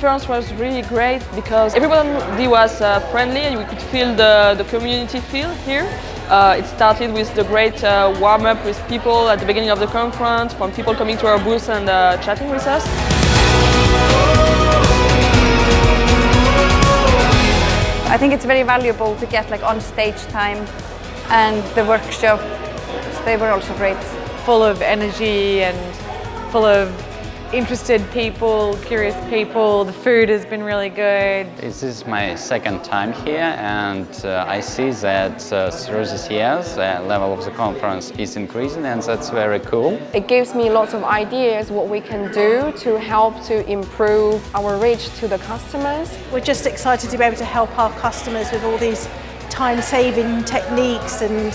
conference was really great because everybody was friendly and we could feel the community feel here. It started with the great warm-up with people at the beginning of the conference, from people coming to our booth and chatting with us. I think it's very valuable to get like on stage time, and the workshops, they were also great. Full of energy and full of interested people, curious people. The food has been really good. This is my second time here, and I see that through these years the level of the conference is increasing, and that's very cool. It gives me lots of ideas what we can do to help to improve our reach to the customers. We're just excited to be able to help our customers with all these time-saving techniques and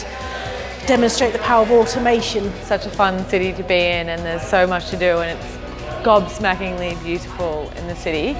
demonstrate the power of automation. Such a fun city to be in, and there's so much to do, and it's gobsmackingly beautiful in the city.